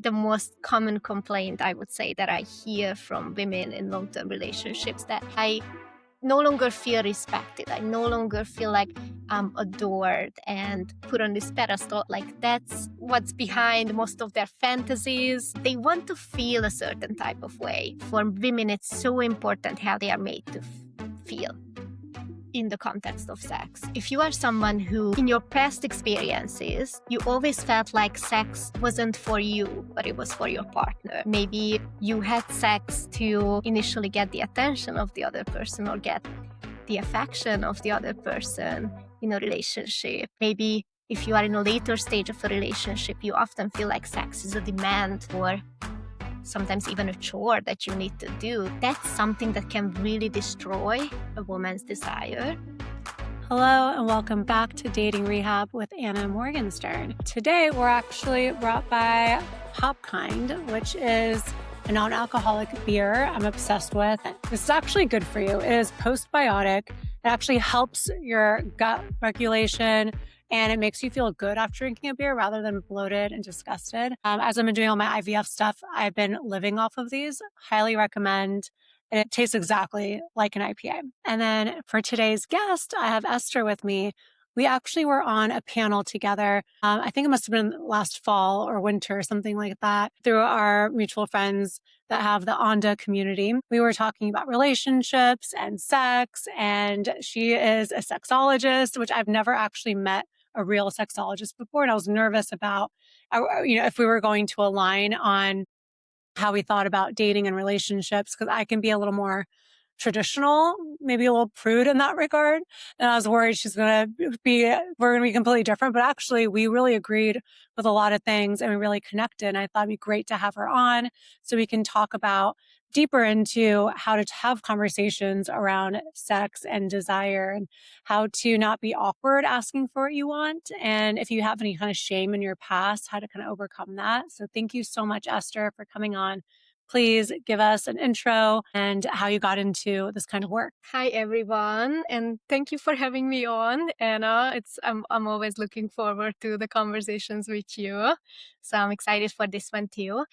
the most common complaint I would say that I hear from women in long-term relationships, that I no longer feel respected. I no longer feel like I'm adored and put on this pedestal. Like that's what's behind most of their fantasies. They want to feel a certain type of way. For women, it's so important how they are made to feel in the context of sex. If you are someone who, in your past experiences, you always felt like sex wasn't for you, but it was for your partner. Maybe you had sex to initially get the attention of the other person or get the affection of the other person in a relationship. Maybe if you are in a later stage of a relationship, you often feel like sex is a demand or sometimes even a chore that you need to do. That's something that can really destroy a woman's desire. Hello and welcome back to Dating Rehab with Anna Morgenstern. Today we're actually brought by Hopkind, which is a non-alcoholic beer I'm obsessed with. This is actually good for you. It is postbiotic. It actually helps your gut regulation and it makes you feel good after drinking a beer rather than bloated and disgusted. As I've been doing all my IVF stuff, I've been living off of these. Highly recommend. And it tastes exactly like an IPA. And then for today's guest, I have Eszter with me. We actually were on a panel together. I think it must have been last fall or winter, something like that, through our mutual friends that have the Onda community. We were talking about relationships and sex, and she is a sexologist, which I've never actually met a real sexologist before. And I was nervous about, if we were going to align on how we thought about dating and relationships, because I can be a little more traditional, maybe a little prude in that regard. And I was worried we're going to be completely different. But actually, we really agreed with a lot of things and we really connected. And I thought it'd be great to have her on so we can talk about deeper into how to have conversations around sex and desire and how to not be awkward asking for what you want. And if you have any kind of shame in your past, how to kind of overcome that. So thank you so much, Eszter, for coming on. Please give us an intro and how you got into this kind of work. Hi, everyone, and thank you for having me on, Anna. I'm always looking forward to the conversations with you, so I'm excited for this one too.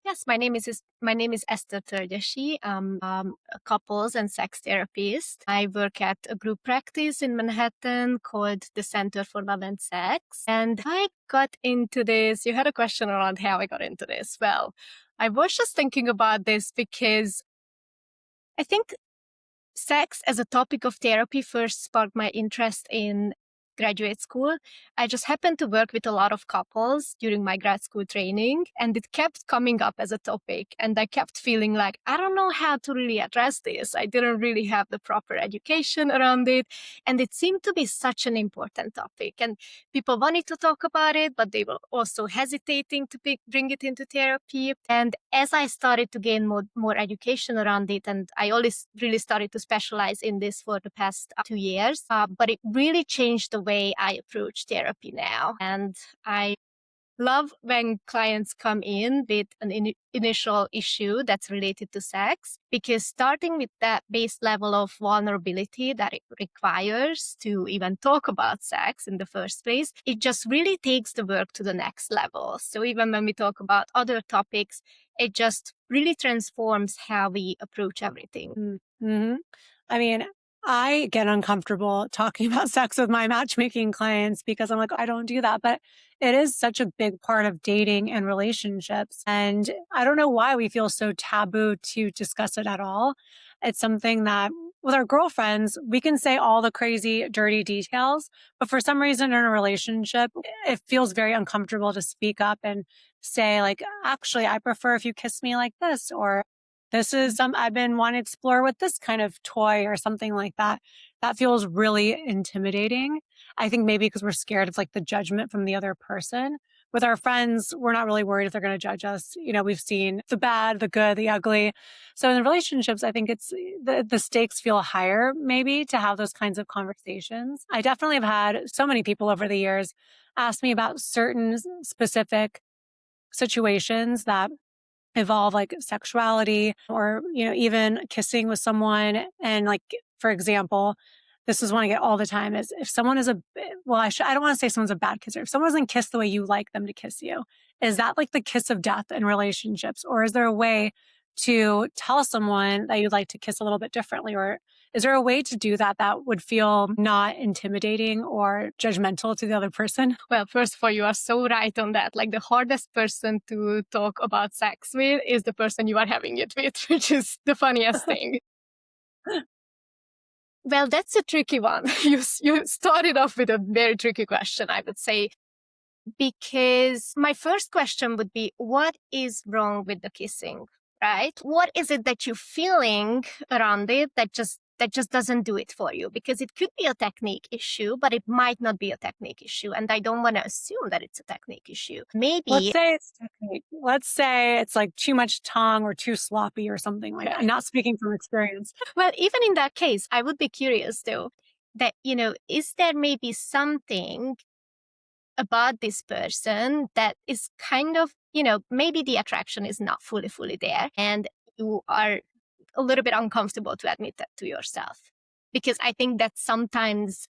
Yes, my name is Eszter Tölgyesi. I'm a couples and sex therapist. I work at a group practice in Manhattan called the Center for Love and Sex. And I got into this. You had a question around how I got into this. Well, I was just thinking about this because I think sex as a topic of therapy first sparked my interest in graduate school. I just happened to work with a lot of couples during my grad school training, and it kept coming up as a topic. And I kept feeling like, I don't know how to really address this. I didn't really have the proper education around it. And it seemed to be such an important topic. And people wanted to talk about it, but they were also hesitating to bring it into therapy. And as I started to gain more education around it, and I always really started to specialize in this for the past 2 years, but it really changed the way I approach therapy now. And I love when clients come in with an initial issue that's related to sex, because starting with that base level of vulnerability that it requires to even talk about sex in the first place, it just really takes the work to the next level. So even when we talk about other topics, it just really transforms how we approach everything. Mm-hmm. I mean, I get uncomfortable talking about sex with my matchmaking clients because I'm like, I don't do that. But it is such a big part of dating and relationships. And I don't know why we feel so taboo to discuss it at all. It's something that with our girlfriends, we can say all the crazy, dirty details. But for some reason in a relationship, it feels very uncomfortable to speak up and say like, actually, I prefer if you kiss me like this, or this is I've been wanting to explore with this kind of toy or something like that. That feels really intimidating. I think maybe because we're scared of like the judgment from the other person. With our friends, we're not really worried if they're going to judge us. We've seen the bad, the good, the ugly. So in relationships, I think it's the stakes feel higher maybe to have those kinds of conversations. I definitely have had so many people over the years ask me about certain specific situations that evolve like sexuality or, even kissing with someone. And like, for example, this is one I get all the time is if someone is well, I don't want to say someone's a bad kisser. If someone doesn't kiss the way you like them to kiss you, is that like the kiss of death in relationships? Or is there a way to tell someone that you'd like to kiss a little bit differently? Or is there a way to do that that would feel not intimidating or judgmental to the other person? Well, first of all, you are so right on that. Like the hardest person to talk about sex with is the person you are having it with, which is the funniest thing. Well, that's a tricky one. You started off with a very tricky question, I would say, because my first question would be, what is wrong with the kissing, right? What is it that you're feeling around it that just doesn't do it for you? Because it could be a technique issue, but it might not be a technique issue. And I don't want to assume that it's a technique issue. Let's Maybe, say it's technique. Let's say it's like too much tongue or too sloppy or something like that. I'm not speaking from experience. well, even in that case, I would be curious though, that, is there maybe something about this person that is kind of, maybe the attraction is not fully there and you are a little bit uncomfortable to admit that to yourself. Because I think that sometimes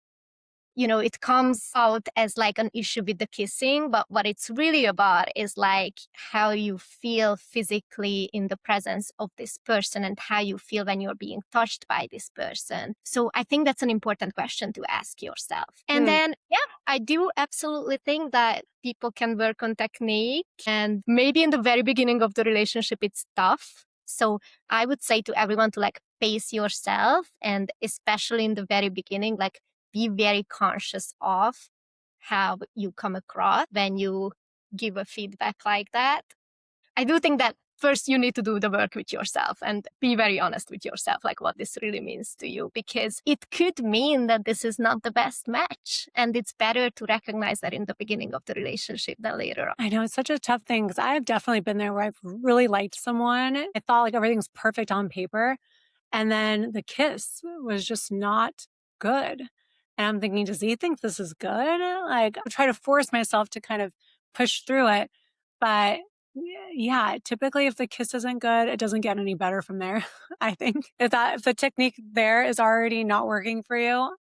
it comes out as like an issue with the kissing, but what it's really about is like how you feel physically in the presence of this person and how you feel when you're being touched by this person. So I think that's an important question to ask yourself. And then, yeah, I do absolutely think that people can work on technique, and maybe in the very beginning of the relationship, it's tough. So I would say to everyone to like pace yourself, and especially in the very beginning, like be very conscious of how you come across when you give a feedback like that. I do think that first you need to do the work with yourself and be very honest with yourself, like what this really means to you, because it could mean that this is not the best match. And it's better to recognize that in the beginning of the relationship than later on. I know it's such a tough thing because I've definitely been there where I've really liked someone. I thought like everything's perfect on paper. And then the kiss was just not good. And I'm thinking, does he think this is good? Like, I try to force myself to kind of push through it. But yeah, typically if the kiss isn't good, it doesn't get any better from there. I think if the technique there is already not working for you,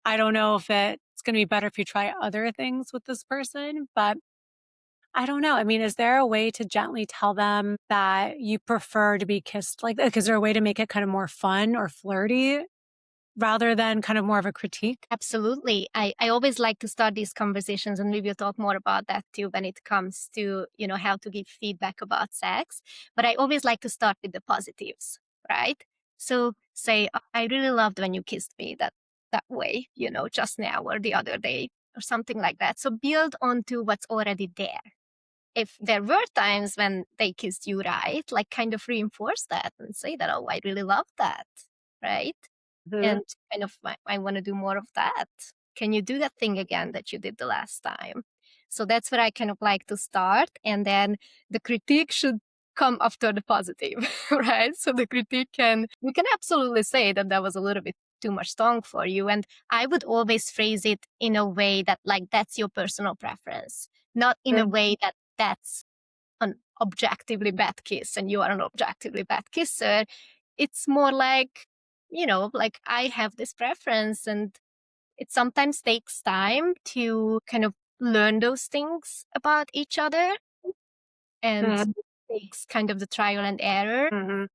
I don't know if it's going to be better if you try other things with this person. But I don't know. I mean, is there a way to gently tell them that you prefer to be kissed like, is there a way to make it kind of more fun or flirty rather than kind of more of a critique? Absolutely. I always like to start these conversations, and we will talk more about that too when it comes to, how to give feedback about sex. But I always like to start with the positives, right? So say, "Oh, I really loved when you kissed me that way, just now or the other day," or something like that. So build onto what's already there. If there were times when they kissed you right, like kind of reinforce that and say that, "Oh, I really love that," right? Mhm. And kind of, I want to do more of that. Can you do that thing again that you did the last time? So that's where I kind of like to start. And then the critique should come after the positive, right? So the critique you can absolutely say that that was a little bit too much tongue for you. And I would always phrase it in a way that like, that's your personal preference, not in a way that that's an objectively bad kiss and you are an objectively bad kisser. It's more like, like I have this preference, and it sometimes takes time to kind of learn those things about each other, and Mhm. takes kind of the trial and error. Mhm.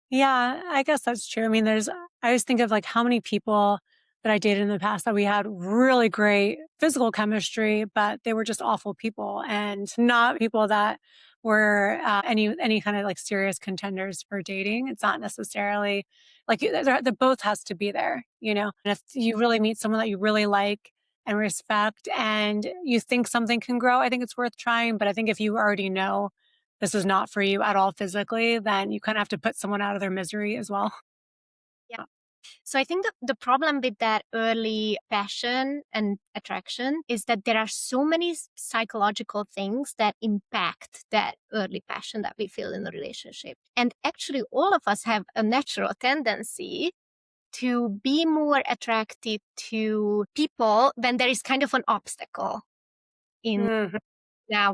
Yeah, I guess that's true. I mean, I always think of like how many people that I dated in the past that we had really great physical chemistry, but they were just awful people and not people that were any kind of like serious contenders for dating. It's not necessarily like the both has to be there, you know. And if you really meet someone that you really like and respect, and you think something can grow, I think it's worth trying. But I think if you already know this is not for you at all physically, then you kind of have to put someone out of their misery as well. Yeah. So I think the problem with that early passion and attraction is that there are so many psychological things that impact that early passion that we feel in a relationship. And actually, all of us have a natural tendency to be more attracted to people when there is kind of an obstacle in Mhm.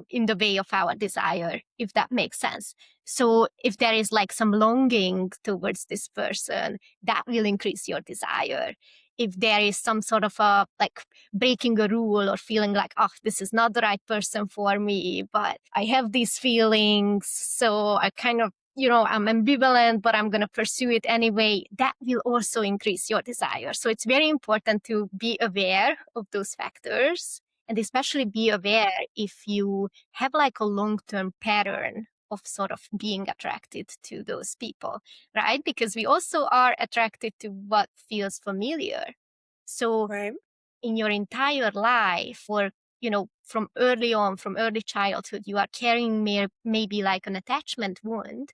in the way of our desire, if that makes sense. So if there is like some longing towards this person, that will increase your desire. if there is some sort of a like breaking a rule or feeling like, oh, this is not the right person for me, but I have these feelings. So I kind of, I'm ambivalent, but I'm going to pursue it anyway. That will also increase your desire. So it's very important to be aware of those factors, and especially be aware if you have like a long-term pattern of sort of being attracted to those people, right? Because we also are attracted to what feels familiar. So Right. in your entire life, or from early on, from early childhood, you are carrying maybe like an attachment wound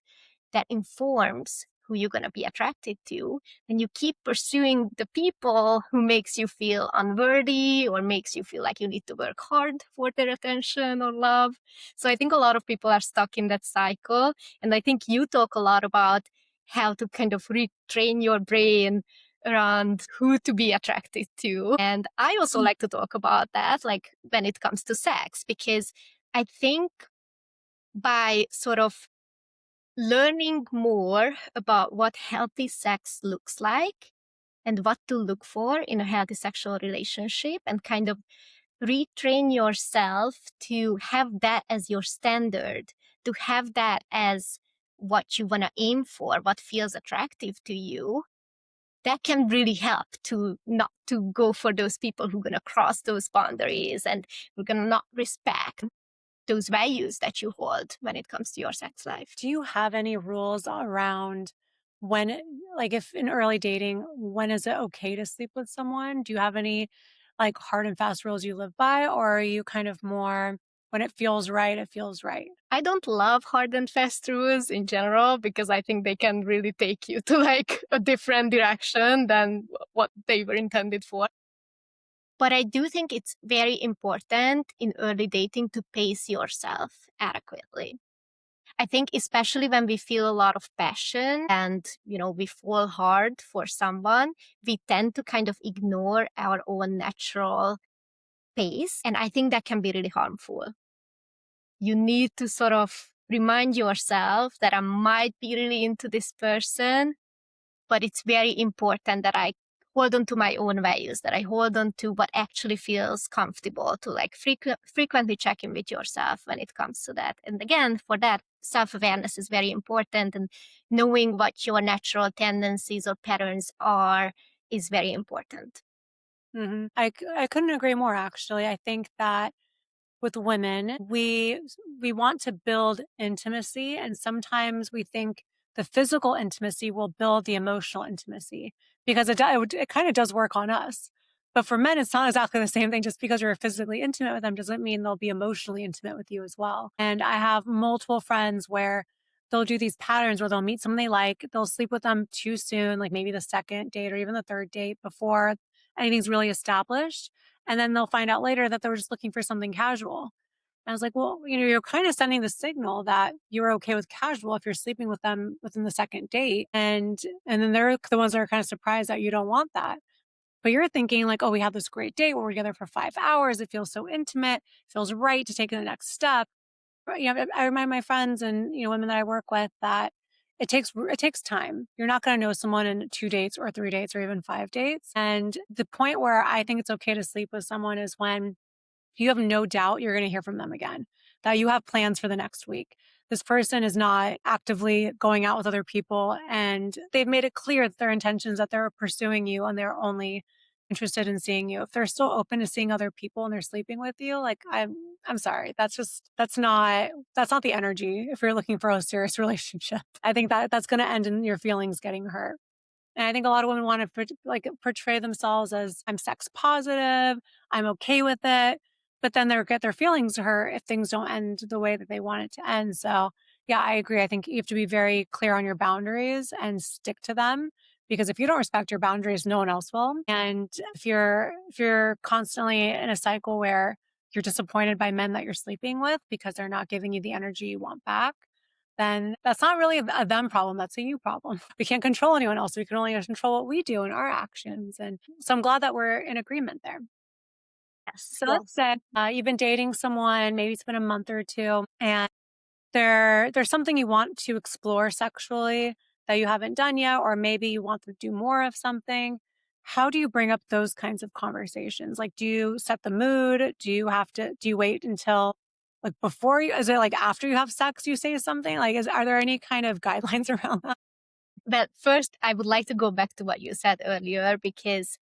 that informs who you're going to be attracted to, and you keep pursuing the people who makes you feel unworthy or makes you feel like you need to work hard for their attention or love. So I think a lot of people are stuck in that cycle, and I think you talk a lot about how to kind of retrain your brain around who to be attracted to. And I also like to talk about that, like when it comes to sex, because I think by sort of learning more about what healthy sex looks like and what to look for in a healthy sexual relationship, and kind of retrain yourself to have that as your standard, to have that as what you want to aim for, what feels attractive to you, that can really help to not to go for those people who are going to cross those boundaries and who are going to not respect those values that you hold when it comes to your sex life. Do you have any rules around like if in early dating, when is it okay to sleep with someone? Do you have any like hard and fast rules you live by? Or are you kind of more when it feels right, it feels right? I don't love hard and fast rules in general because I think they can really take you to like a different direction than what they were intended for. But I do think it's very important in early dating to pace yourself adequately. I think especially when we feel a lot of passion and, we fall hard for someone, we tend to kind of ignore our own natural pace. And I think that can be really harmful. You need to sort of remind yourself that I might be really into this person, but it's very important that I hold on to my own values, that I hold on to what actually feels comfortable, to like frequently check in with yourself when it comes to that. And again, for that, self-awareness is very important, and knowing what your natural tendencies or patterns are is very important. I couldn't agree more, actually. I think that with women, we want to build intimacy, and sometimes we think the physical intimacy will build the emotional intimacy because it kind of does work on us. But for men, it's not exactly the same thing. Just because you're physically intimate with them doesn't mean they'll be emotionally intimate with you as well. And I have multiple friends where they'll do these patterns where they'll meet someone they like, they'll sleep with them too soon, like maybe the second date or even the third date before anything's really established. And then they'll find out later that they were just looking for something casual. And I was like, well, you're kind of sending the signal that you're okay with casual if you're sleeping with them within the second date. And then they're the ones that are kind of surprised that you don't want that. But you're thinking like, oh, we had this great date. We're together for 5 hours. It feels so intimate. It feels right to take the next step. But, I remind my friends and, women that I work with that it takes time. You're not going to know someone in 2 dates or 3 dates or even 5 dates. And the point where I think it's okay to sleep with someone is when you have no doubt you're going to hear from them again, that you have plans for the next week. This person is not actively going out with other people, and they've made it clear that their intentions that they're pursuing you and they're only interested in seeing you. If they're still open to seeing other people and they're sleeping with you, like I'm sorry. That's not the energy if you're looking for a serious relationship. I think that that's going to end in your feelings getting hurt. And I think a lot of women want to portray themselves as I'm sex positive, I'm okay with it, but then they get their feelings hurt if things don't end the way that they want it to end. So, yeah, I agree. I think you have to be very clear on your boundaries and stick to them because if you don't respect your boundaries, no one else will. And if you're constantly in a cycle where you're disappointed by men that you're sleeping with because they're not giving you the energy you want back, then that's not really a them problem. That's a you problem. We can't control anyone else. We can only control what we do and our actions. And so I'm glad that we're in agreement there. Yes, So let's yes. say you've been dating someone, maybe it's been a month or two, and there's something you want to explore sexually that you haven't done yet, or maybe you want to do more of something. How do you bring up those kinds of conversations? Like, do you set the mood? Do you wait until like before you, is it like after you have sex, you say something? Like, are there any kind of guidelines around that? But first, I would like to go back to what you said earlier because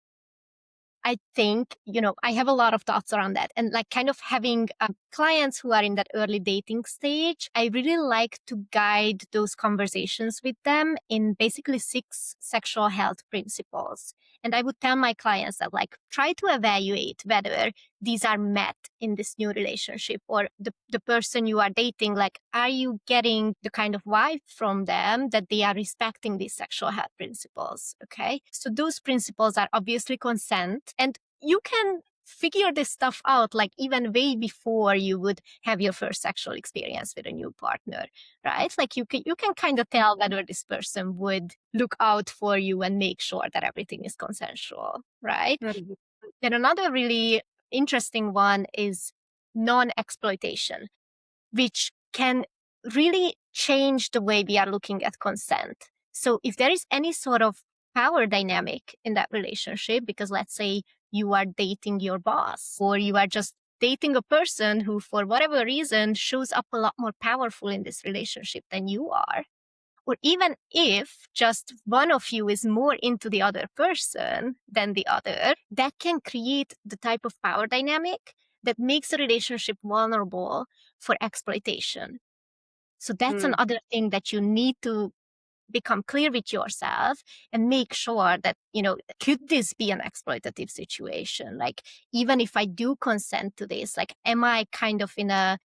I think, I have a lot of thoughts around that. And like kind of having clients who are in that early dating stage, I really like to guide those conversations with them in basically 6 sexual health principles. And I would tell my clients that like try to evaluate whether these are met in this new relationship or the person you are dating, like, are you getting the kind of vibe from them that they are respecting these sexual health principles? Okay. So those principles are obviously consent, and you can figure this stuff out like even way before you would have your first sexual experience with a new partner, right? Like you can kind of tell whether this person would look out for you and make sure that everything is consensual, right? Mhm. Then another really interesting one is non-exploitation, which can really change the way we are looking at consent. So if there is any sort of power dynamic in that relationship, because let's say you are dating your boss or you are just dating a person who, for whatever reason, shows up a lot more powerful in this relationship than you are, or even if just one of you is more into the other person than the other, that can create the type of power dynamic that makes a relationship vulnerable for exploitation. So that's Mm. another thing that you need to become clear with yourself and make sure that, could this be an exploitative situation? Like, even if I do consent to this, like, am I kind of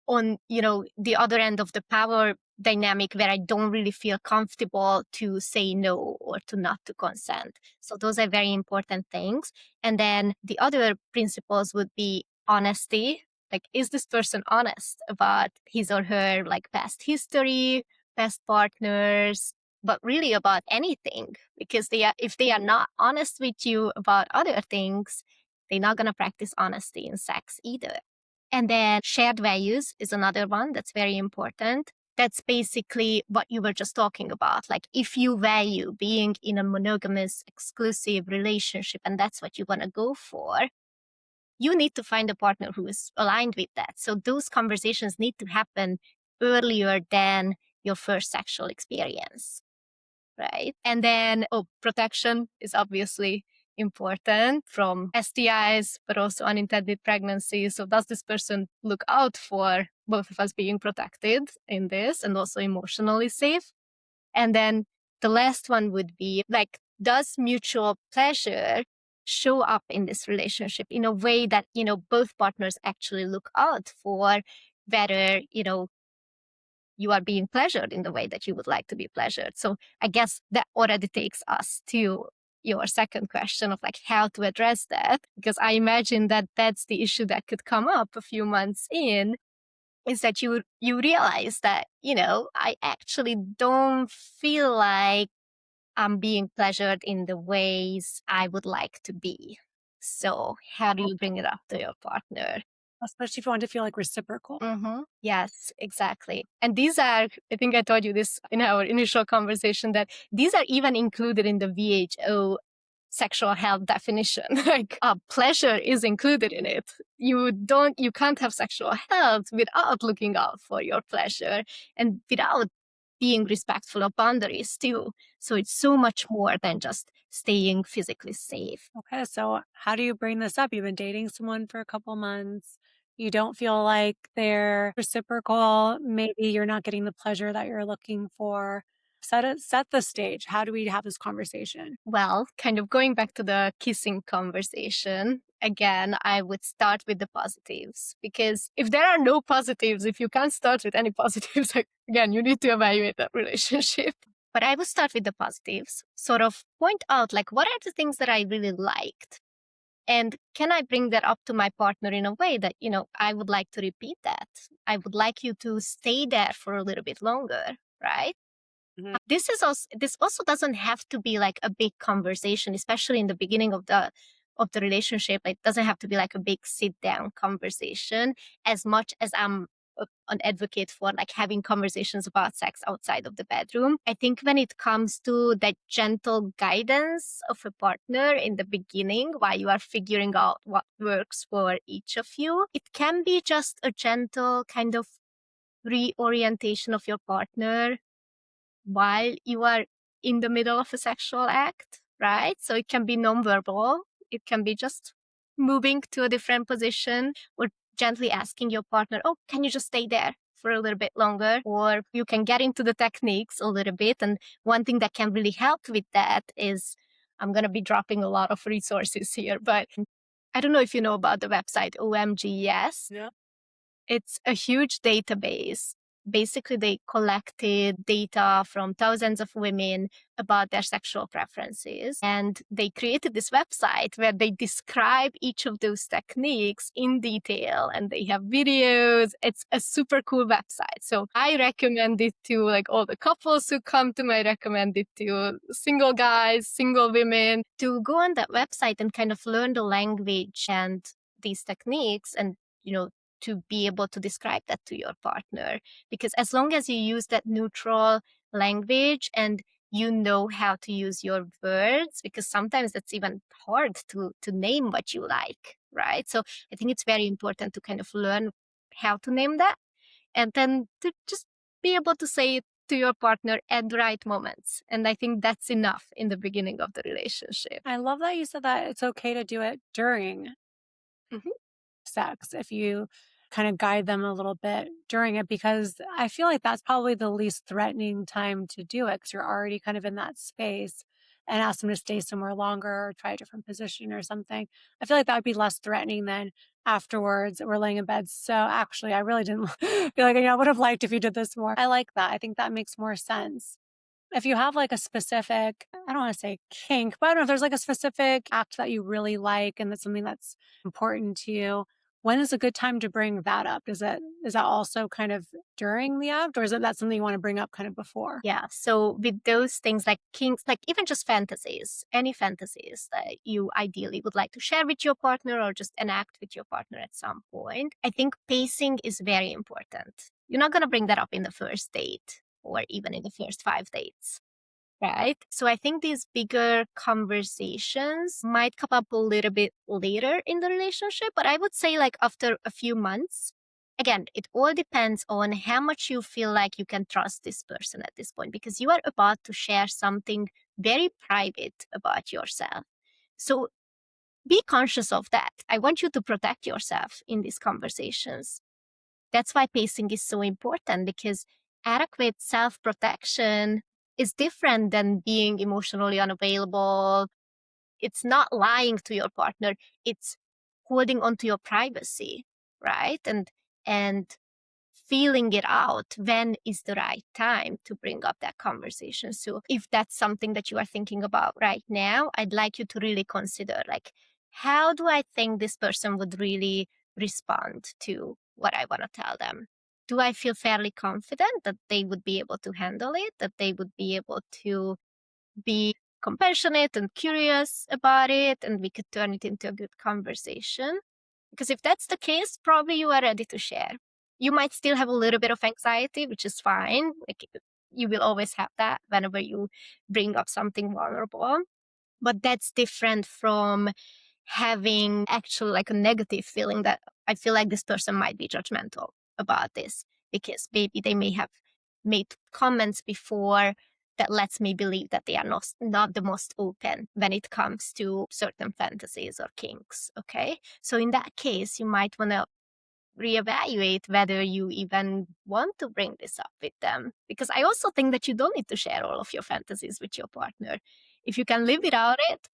on, the other end of the power dynamic where I don't really feel comfortable to say no or to not to consent? So those are very important things. And then the other principles would be honesty. Like, is this person honest about his or her like past history, past partners, but really about anything? Because if they are not honest with you about other things, they're not going to practice honesty in sex either. And then shared values is another one that's very important. That's basically what you were just talking about. Like, if you value being in a monogamous exclusive relationship and that's what you want to go for, you need to find a partner who is aligned with that. So those conversations need to happen earlier than your first sexual experience, right? And then, protection is obviously important from STIs, but also unintended pregnancies. So does this person look out for both of us being protected in this and also emotionally safe? And then the last one would be like, does mutual pleasure show up in this relationship in a way that, both partners actually look out for, whether, you are being pleasured in the way that you would like to be pleasured. So I guess that already takes us to your second question of like how to address that, because I imagine that that's the issue that could come up a few months in, is that you realize that, I actually don't feel like I'm being pleasured in the ways I would like to be. So how do you bring it up to your partner? Especially if you want to feel like reciprocal. Yes, exactly. And these are, I think I told you this in our initial conversation, that these are even included in the WHO sexual health definition. Like, pleasure is included in it. You can't have sexual health without looking out for your pleasure and without being respectful of boundaries too. So it's so much more than just staying physically safe. Okay, so how do you bring this up? You've been dating someone for a couple months. You don't feel like they're reciprocal. Maybe you're not getting the pleasure that you're looking for. Set the stage. How do we have this conversation? Well, kind of going back to the kissing conversation, again, I would start with the positives, because if there are no positives, if you can't start with any positives, like, again, you need to evaluate that relationship. But I would start with the positives, sort of point out like, what are the things that I really liked? And can I bring that up to my partner in a way that, I would like to repeat that? I would like you to stay there for a little bit longer, right? Mhm. This also doesn't have to be like a big conversation, especially in the beginning of the relationship. It doesn't have to be like a big sit down conversation, as much as I'm an advocate for like having conversations about sex outside of the bedroom. I think when it comes to that gentle guidance of a partner in the beginning while you are figuring out what works for each of you, it can be just a gentle kind of reorientation of your partner while you are in the middle of a sexual act, right? So it can be nonverbal. It can be just moving to a different position or gently asking your partner, oh, can you just stay there for a little bit longer? Or you can get into the techniques a little bit. And one thing that can really help with that is I'm going to be dropping a lot of resources here, but I don't know if you know about the website OMGYes. Yeah. It's a huge database. Basically, they collected data from thousands of women about their sexual preferences. And they created this website where they describe each of those techniques in detail and they have videos. It's a super cool website. So I recommend it to like all the couples who come to me. I recommend it to single guys, single women to go on that website and kind of learn the language and these techniques and, you know, to be able to describe that to your partner. Because as long as you use that neutral language and you know how to use your words, because sometimes that's even hard to name what you like, right? So I think it's very important to kind of learn how to name that and then to just be able to say it to your partner at the right moments. And I think that's enough in the beginning of the relationship. I love that you said that it's okay to do it during Mhm. sex if you kind of guide them a little bit during it, because I feel like that's probably the least threatening time to do it because you're already kind of in that space and ask them to stay somewhere longer or try a different position or something. I feel like that would be less threatening than afterwards we're laying in bed. So actually, I really didn't feel like, I would have liked if you did this more. I like that. I think that makes more sense. If you have like a specific, I don't want to say kink, but I don't know if there's like a specific act that you really like and that's something that's important to you, when is a good time to bring that up? Is that also kind of during the act, or is that something you want to bring up kind of before? Yeah. So with those things like kinks, like even just fantasies, any fantasies that you ideally would like to share with your partner or just enact with your partner at some point, I think pacing is very important. You're not going to bring that up in the first date or even in the first 5 dates. Right. So I think these bigger conversations might come up a little bit later in the relationship, but I would say like after a few months. Again, it all depends on how much you feel like you can trust this person at this point because you are about to share something very private about yourself. So be conscious of that. I want you to protect yourself in these conversations. That's why pacing is so important because adequate self protection is different than being emotionally unavailable. It's not lying to your partner, it's holding on to your privacy, right? And feeling it out when is the right time to bring up that conversation. So if that's something that you are thinking about right now, I'd like you to really consider like, how do I think this person would really respond to what I want to tell them? Do I feel fairly confident that they would be able to handle it, that they would be able to be compassionate and curious about it, and we could turn it into a good conversation? Because if that's the case, probably you are ready to share. You might still have a little bit of anxiety, which is fine. Like you will always have that whenever you bring up something vulnerable. But that's different from having actually like a negative feeling that I feel like this person might be judgmental about this because maybe they may have made comments before that lets me believe that they are not the most open when it comes to certain fantasies or kinks. Okay. So in that case, you might want to reevaluate whether you even want to bring this up with them. Because I also think that you don't need to share all of your fantasies with your partner. If you can live without it,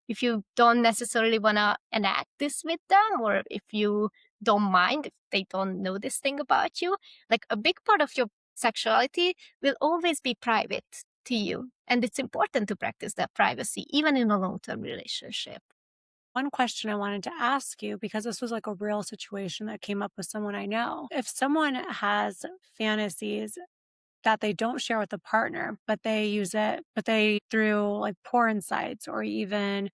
if you don't necessarily want to enact this with them, or if you don't mind if they don't know this thing about you, like a big part of your sexuality will always be private to you. And it's important to practice that privacy, even in a long term relationship. One question I wanted to ask you, because this was like a real situation that came up with someone I know. If someone has fantasies that they don't share with the partner, but they use it, but they through like porn sites or even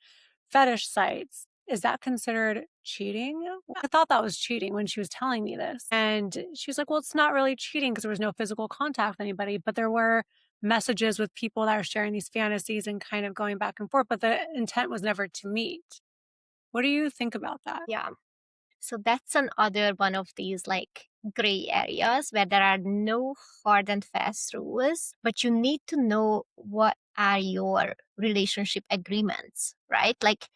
fetish sites, Is that considered cheating? I thought that was cheating when she was telling me this. And she was like, well, it's not really cheating because there was no physical contact with anybody, but there were messages with people that are sharing these fantasies and kind of going back and forth, but the intent was never to meet. What do you think about that? Yeah. So that's another one of these like gray areas where there are no hard and fast rules, but you need to know what are your relationship agreements, right? Like,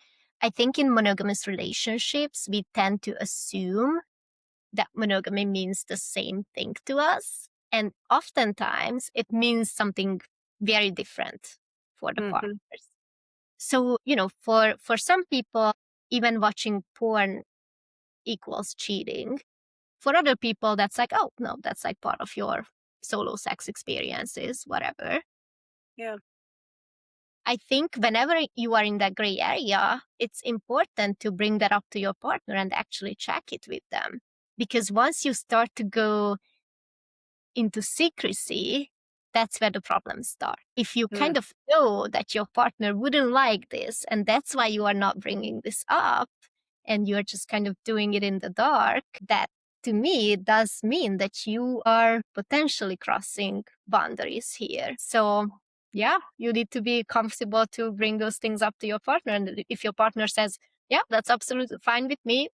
I think in monogamous relationships, we tend to assume that monogamy means the same thing to us. And oftentimes it means something very different for the Hmm. partners. So, for some people, even watching porn equals cheating. For other people, that's like, oh, no, that's like part of your solo sex experiences, whatever. Yeah. I think whenever you are in that gray area, it's important to bring that up to your partner and actually check it with them. Because once you start to go into secrecy, that's where the problems start. If you Mm. kind of know that your partner wouldn't like this, and that's why you are not bringing this up, and you're just kind of doing it in the dark, that to me does mean that you are potentially crossing boundaries here. So, yeah, you need to be comfortable to bring those things up to your partner. And if your partner says, yeah, that's absolutely fine with me,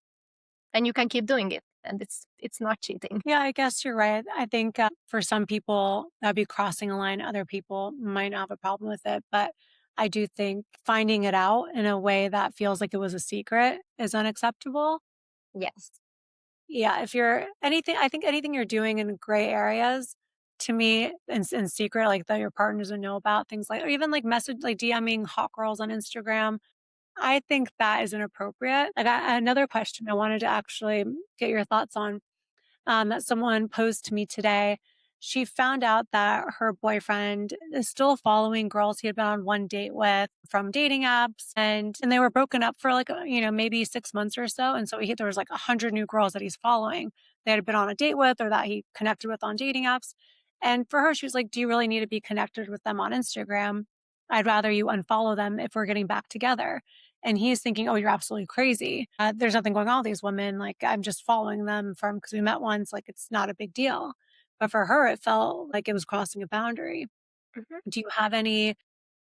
then you can keep doing it. And it's not cheating. Yeah, I guess you're right. I think for some people that'd be crossing a line. Other people might not have a problem with it, but I do think finding it out in a way that feels like it was a secret is unacceptable. Yes. Yeah, if you're anything, I think anything you're doing in gray areas, to me, in secret, like that your partner doesn't know about, things like, or even like message, like DMing hot girls on Instagram, I think that is inappropriate. Like another question I wanted to actually get your thoughts on that someone posed to me today. She found out that her boyfriend is still following girls he had been on one date with from dating apps, and they were broken up for like maybe 6 months or so. And so there was like 100 new girls that he's following that had been on a date with or that he connected with on dating apps. And for her, she was like, "Do you really need to be connected with them on Instagram? I'd rather you unfollow them if we're getting back together." And he's thinking, "Oh, you're absolutely crazy. There's nothing going on with these women. Like, I'm just following them from because we met once. Like, it's not a big deal." But for her, it felt like it was crossing a boundary. Mhm. Do you have any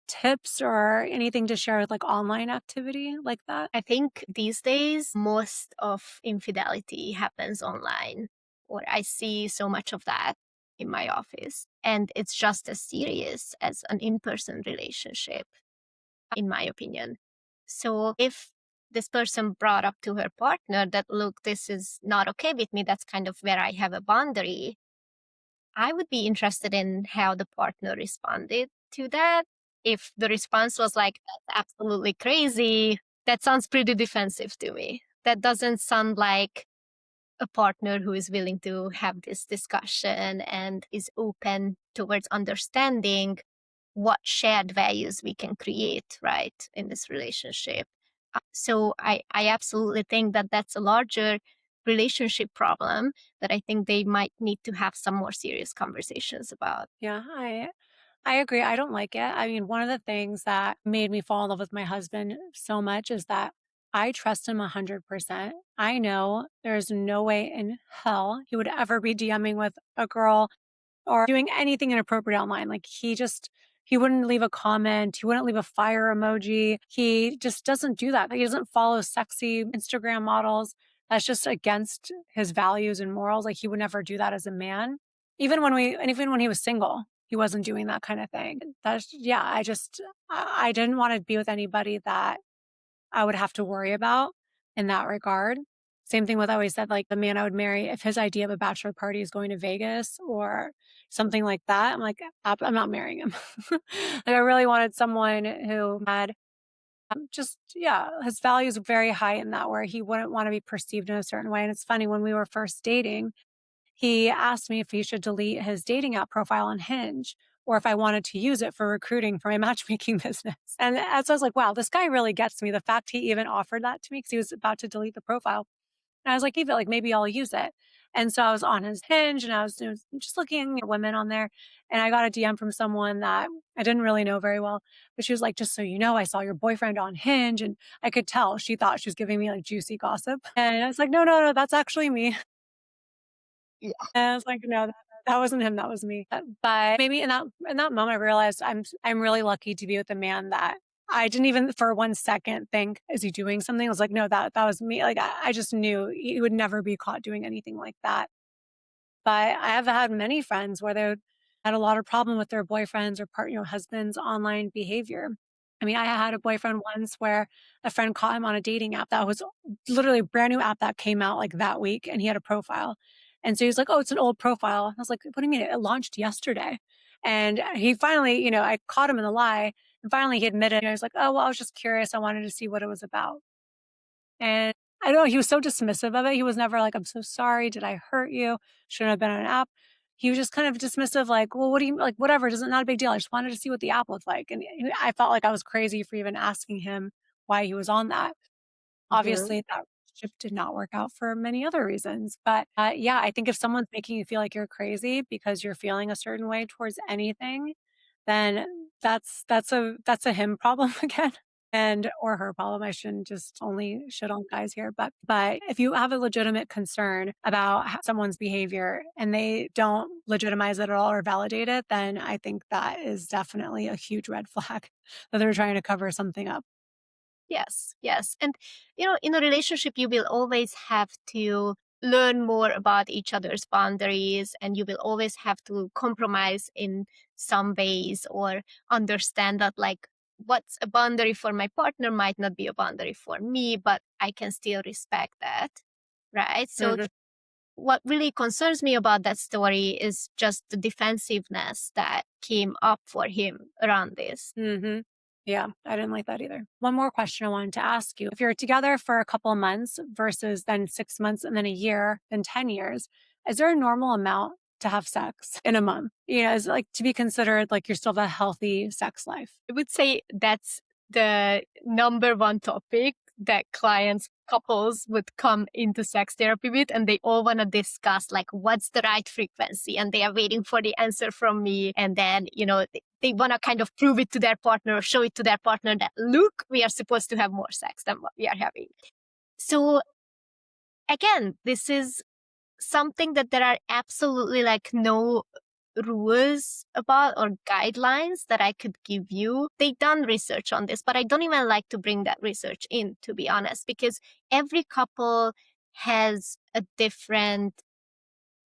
tips or anything to share with like online activity like that? I think these days, most of infidelity happens online, or I see so much of that in my office. And it's just as serious as an in person relationship, in my opinion. So if this person brought up to her partner that, look, this is not okay with me, that's kind of where I have a boundary, I would be interested in how the partner responded to that. If the response was like, that's absolutely crazy, that sounds pretty defensive to me. That doesn't sound like a partner who is willing to have this discussion and is open towards understanding what shared values we can create, right, in this relationship. So I absolutely think that that's a larger relationship problem that I think they might need to have some more serious conversations about. Yeah, I agree. I don't like it. I mean, one of the things that made me fall in love with my husband so much is that I trust him 100%. I know there's no way in hell he would ever be DMing with a girl or doing anything inappropriate online. Like he wouldn't leave a comment. He wouldn't leave a fire emoji. He just doesn't do that. He doesn't follow sexy Instagram models. That's just against his values and morals. Like he would never do that as a man. Even when he was single, he wasn't doing that kind of thing. Yeah, I didn't want to be with anybody that I would have to worry about in that regard. Same thing with I always said, like the man I would marry, if his idea of a bachelor party is going to Vegas or something like that, I'm like, I'm not marrying him. Like I really wanted someone who had yeah, his values were very high in that where he wouldn't want to be perceived in a certain way. And it's funny when we were first dating, he asked me if he should delete his dating app profile on Hinge or if I wanted to use it for recruiting for my matchmaking business. And so I was like, wow, this guy really gets me. The fact he even offered that to me because he was about to delete the profile. And I was like, even like maybe I'll use it. And so I was on his Hinge and I was just looking at women on there. And I got a DM from someone that I didn't really know very well, but she was like, just so you know, I saw your boyfriend on Hinge. And I could tell she thought she was giving me like juicy gossip. And I was like, no, no, no, that's actually me. Yeah. And I was like, no, that wasn't him, that was me. But maybe in that moment, I realized I'm really lucky to be with a man that I didn't even for 1 second think, is he doing something? I was like, no, that was me. Like I just knew he would never be caught doing anything like that. But I have had many friends where they had a lot of problem with their boyfriends or husbands' online behavior. I mean, I had a boyfriend once where a friend caught him on a dating app that was literally a brand new app that came out like that week, and he had a profile. And so he was like, "Oh, it's an old profile." I was like, "What do you mean? It launched yesterday." And he finally, I caught him in the lie, and finally he admitted. I was like, "Oh, well, I was just curious. I wanted to see what it was about." And I don't know, he was so dismissive of it. He was never like, "I'm so sorry. Did I hurt you? Shouldn't have been on an app." He was just kind of dismissive, like, "Well, what do you like, whatever, it doesn't not a big deal. I just wanted to see what the app looked like." And I felt like I was crazy for even asking him why he was on that. Mhm. Obviously, that relationship did not work out for many other reasons. But yeah, I think if someone's making you feel like you're crazy because you're feeling a certain way towards anything, then that's a him problem again. And or her problem. I shouldn't just only shit on guys here, but if you have a legitimate concern about someone's behavior and they don't legitimize it at all or validate it, then I think that is definitely a huge red flag that they're trying to cover something up. Yes, yes. And, in a relationship, you will always have to learn more about each other's boundaries, and you will always have to compromise in some ways or understand that, like, what's a boundary for my partner might not be a boundary for me, but I can still respect that. Right. So, Mhm. what really concerns me about that story is just the defensiveness that came up for him around this. Mhm. Yeah, I didn't like that either. One more question I wanted to ask you. If you're together for a couple of months versus then 6 months and then a year, then 10 years, is there a normal amount to have sex in a month? Is it like to be considered like you're still have a healthy sex life? I would say that's the number one topic that clients, couples would come into sex therapy with, and they all want to discuss like what's the right frequency, and they are waiting for the answer from me. And then, they want to kind of prove it to their partner or show it to their partner that, look, we are supposed to have more sex than what we are having. So again, this is something that there are absolutely like no rules about or guidelines that I could give you. They done research on this, but I don't even like to bring that research in, to be honest, because every couple has a different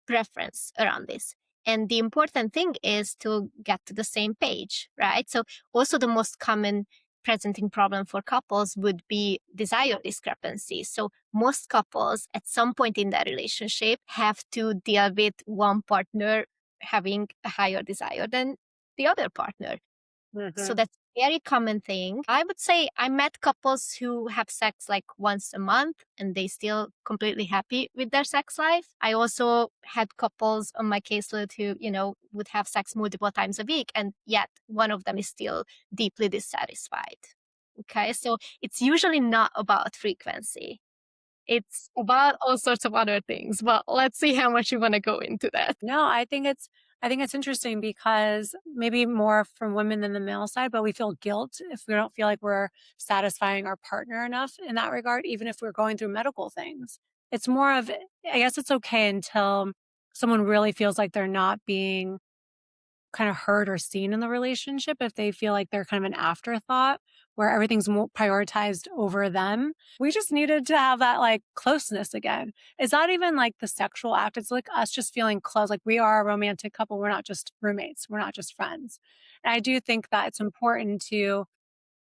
preference around this. And the important thing is to get to the same page, right? So also the most common presenting problem for couples would be desire discrepancy. So most couples at some point in their relationship have to deal with one partner having a higher desire than the other partner. So Mhm. that's a very common thing. I would say I met couples who have sex like once a month and they still completely happy with their sex life. I also had couples on my caseload who, would have sex multiple times a week and yet one of them is still deeply dissatisfied. Okay. So it's usually not about frequency. It's about all sorts of other things, but let's see how much you want to go into that. No, I think it's interesting because maybe more from women than the male side, but we feel guilt if we don't feel like we're satisfying our partner enough in that regard, even if we're going through medical things. It's more of, I guess it's okay until someone really feels like they're not being kind of heard or seen in the relationship. If they feel like they're kind of an afterthought where everything's more prioritized over them. We just needed to have that like closeness again. It's not even like the sexual act. It's like us just feeling close. Like we are a romantic couple. We're not just roommates. We're not just friends. And I do think that it's important to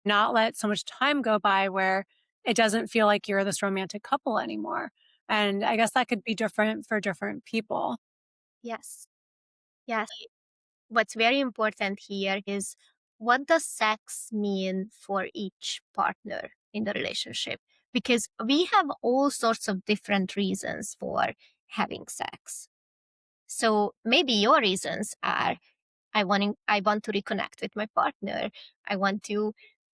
not let so much time go by where it doesn't feel like you're this romantic couple anymore. And I guess that could be different for different people. Yes. Yes. What's very important here is what does sex mean for each partner in the relationship? Because we have all sorts of different reasons for having sex. So maybe your reasons are I want to reconnect with my partner. I want to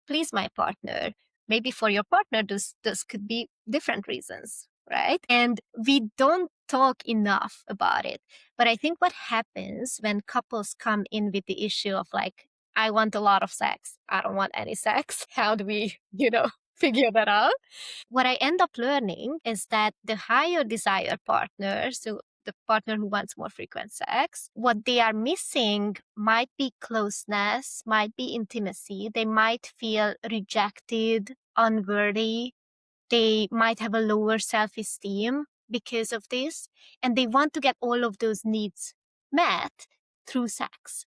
please my partner. Maybe for your partner, this could be different reasons, right? And we don't talk enough about it. But I think what happens when couples come in with the issue of like, I want a lot of sex, I don't want any sex. How do we, figure that out? What I end up learning is that the higher desire partner, so the partner who wants more frequent sex, what they are missing might be closeness, might be intimacy. They might feel rejected, unworthy. They might have a lower self esteem because of this. And they want to get all of those needs met through sex.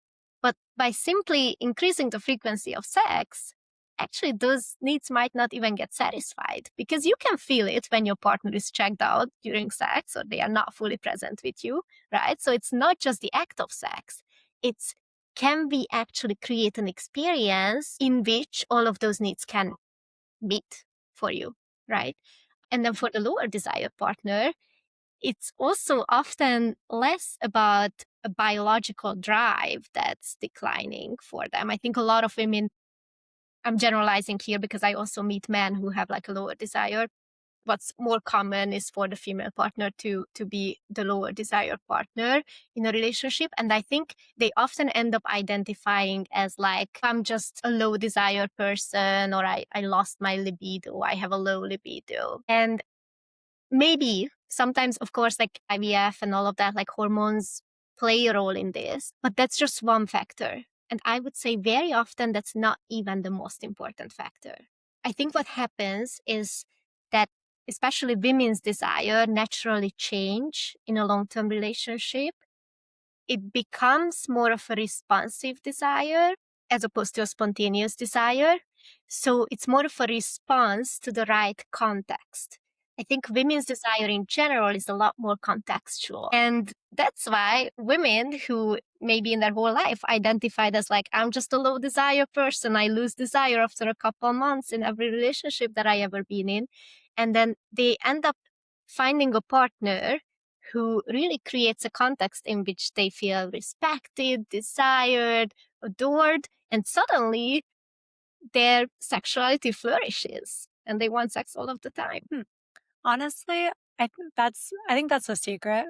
But by simply increasing the frequency of sex, actually those needs might not even get satisfied because you can feel it when your partner is checked out during sex or they are not fully present with you, right? So it's not just the act of sex. It's can we actually create an experience in which all of those needs can meet for you, right? And then for the lower desire partner, it's also often less about a biological drive that's declining for them. I think a lot of women, I'm generalizing here because I also meet men who have like a lower desire. What's more common is for the female partner to be the lower desire partner in a relationship. And I think they often end up identifying as like, I'm just a low desire person, or I lost my libido, I have a low libido. And maybe sometimes, of course, like IVF and all of that, like hormones play a role in this, but that's just one factor. And I would say very often that's not even the most important factor. I think what happens is that especially women's desire naturally change in a long-term relationship. It becomes more of a responsive desire as opposed to a spontaneous desire. So it's more of a response to the right context. I think women's desire in general is a lot more contextual. And that's why women who maybe in their whole life identified as like, I'm just a low desire person, I lose desire after a couple months in every relationship that I ever been in. And then they end up finding a partner who really creates a context in which they feel respected, desired, adored, and suddenly their sexuality flourishes and they want sex all of the time. Honestly, I think that's the secret.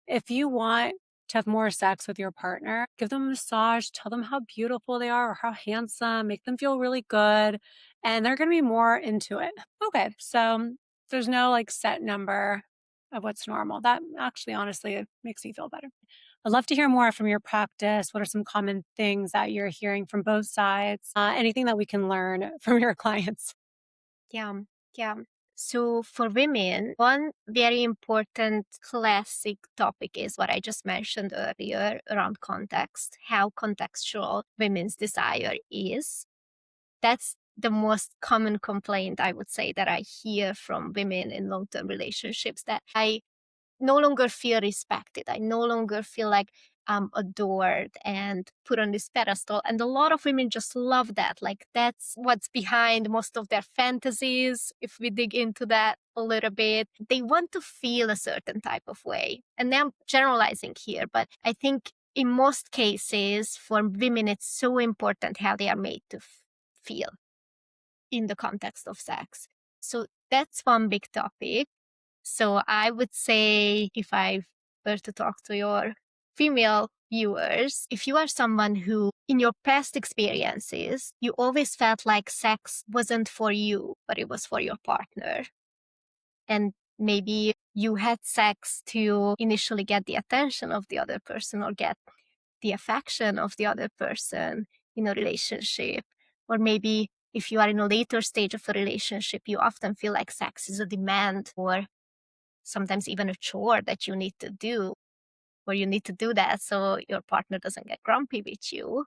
If you want to have more sex with your partner, give them a massage, tell them how beautiful they are or how handsome, make them feel really good, and they're going to be more into it. Okay, so there's no like set number of what's normal. That actually, honestly, it makes me feel better. I'd love to hear more from your practice. What are some common things that you're hearing from both sides? Anything that we can learn from your clients? Yeah, yeah. So for women, one very important classic topic is what I just mentioned earlier around context, how contextual women's desire is. That's the most common complaint I would say that I hear from women in long-term relationships, that I no longer feel respected. I no longer feel like I'm adored and put on this pedestal. And a lot of women just love that. Like that's what's behind most of their fantasies. If we dig into that a little bit, they want to feel a certain type of way. And now I'm generalizing here, but I think in most cases for women, it's so important how they are made to feel in the context of sex. So that's one big topic. So I would say if I were to talk to your female viewers, if you are someone who in your past experiences, you always felt like sex wasn't for you, but it was for your partner. And maybe you had sex to initially get the attention of the other person or get the affection of the other person in a relationship. Or maybe if you are in a later stage of a relationship, you often feel like sex is a demand or sometimes even a chore that you need to do, or you need to do that so your partner doesn't get grumpy with you.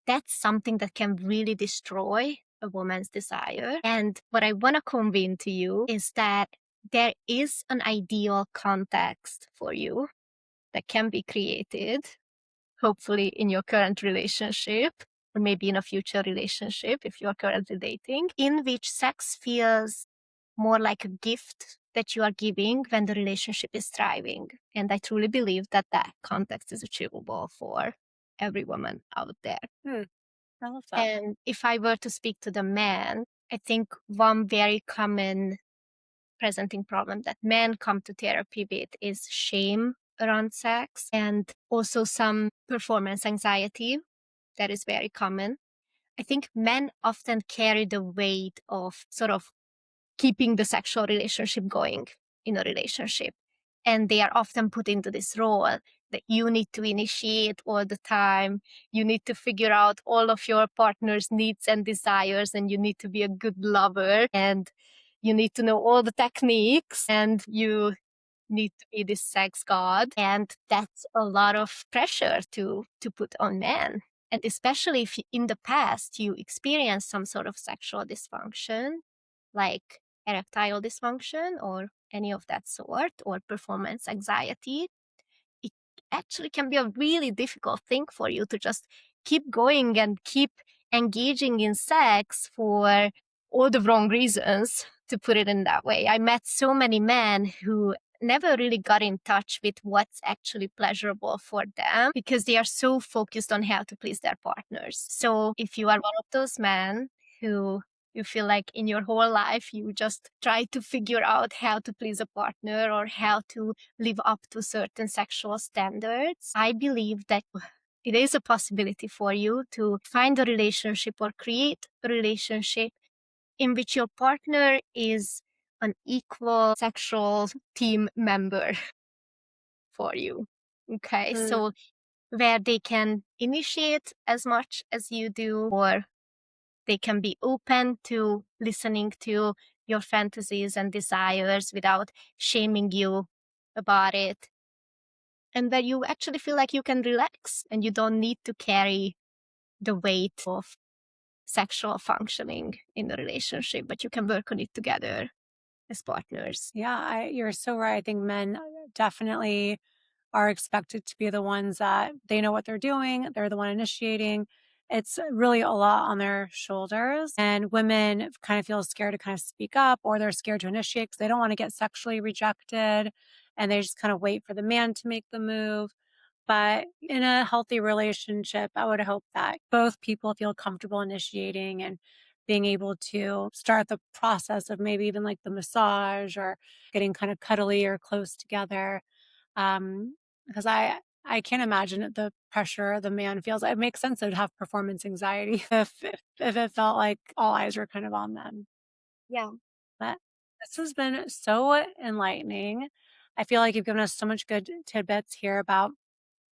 That's something that can really destroy a woman's desire. And what I want to convey to you is that there is an ideal context for you that can be created, hopefully in your current relationship, or maybe in a future relationship if you're currently dating, in which sex feels more like a gift that you are giving when the relationship is thriving. And I truly believe that that context is achievable for every woman out there. I love that. And if I were to speak to the man, I think one very common presenting problem that men come to therapy with is shame around sex and also some performance anxiety that is very common. I think men often carry the weight of sort of keeping the sexual relationship going in a relationship. And they are often put into this role that you need to initiate all the time. You need to figure out all of your partner's needs and desires, and you need to be a good lover, and you need to know all the techniques, and you need to be this sex god. And that's a lot of pressure to put on men. And especially if in the past you experienced some sort of sexual dysfunction, like erectile dysfunction or any of that sort, or performance anxiety, it actually can be a really difficult thing for you to just keep going and keep engaging in sex for all the wrong reasons, to put it in that way. I met so many men who never really got in touch with what's actually pleasurable for them because they are so focused on how to please their partners. So if you are one of those men who you feel like in your whole life you just try to figure out how to please a partner or how to live up to certain sexual standards, I believe that it is a possibility for you to find a relationship or create a relationship in which your partner is an equal sexual team member for you. Okay, Mm. so where they can initiate as much as you do, or they can be open to listening to your fantasies and desires without shaming you about it. And where you actually feel like you can relax and you don't need to carry the weight of sexual functioning in the relationship, but you can work on it together as partners. Yeah, you're so right. I think men definitely are expected to be the ones that they know what they're doing. They're the one initiating. It's really a lot on their shoulders. And women kind of feel scared to kind of speak up or they're scared to initiate because they don't want to get sexually rejected. And they just kind of wait for the man to make the move. But in a healthy relationship, I would hope that both people feel comfortable initiating and being able to start the process of maybe even like the massage or getting kind of cuddly or close together. Because I can't imagine the pressure the man feels. It makes sense they'd have performance anxiety if it felt like all eyes were kind of on them. Yeah. But this has been so enlightening. I feel like you've given us so much good tidbits here about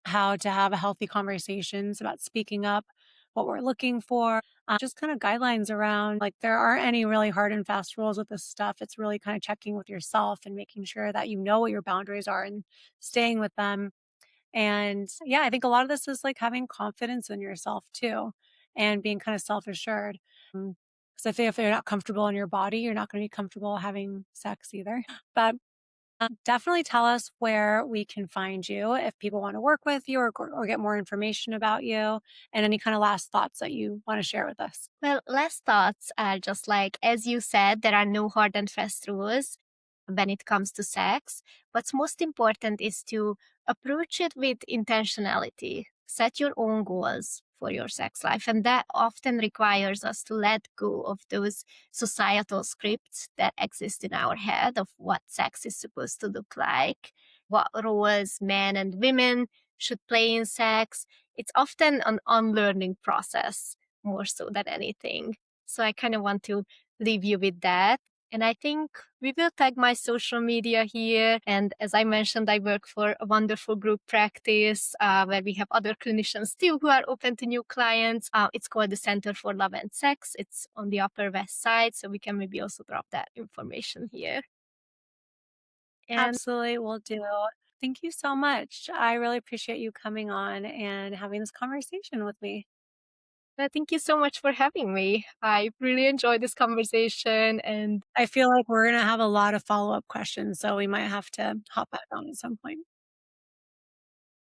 how to have a healthy conversations about speaking up, what we're looking for, just kind of guidelines around like there aren't any really hard and fast rules with this stuff. It's really kind of checking with yourself and making sure that you know what your boundaries are and staying with them. And yeah, I think a lot of this is like having confidence in yourself too and being kind of self assured. Because I think if you're not comfortable in your body, you're not going to be comfortable having sex either. But definitely tell us where we can find you if people want to work with you or get more information about you and any kind of last thoughts that you want to share with us. Well, last thoughts are just like, as you said, there are no hard and fast rules when it comes to sex. What's most important is to approach it with intentionality. Set your own goals for your sex life. And that often requires us to let go of those societal scripts that exist in our head of what sex is supposed to look like, what roles men and women should play in sex. It's often an unlearning process more so than anything. So I kind of want to leave you with that. And I think we will tag my social media here. And as I mentioned, I work for a wonderful group practice where we have other clinicians too who are open to new clients. It's called the Center for Love and Sex. It's on the Upper West Side. So we can maybe also drop that information here. And Absolutely, will do. Thank you so much. I really appreciate you coming on and having this conversation with me. thank you so much for having me. I really enjoyed this conversation. And I feel like we're going to have a lot of follow up questions, so we might have to hop back on at some point.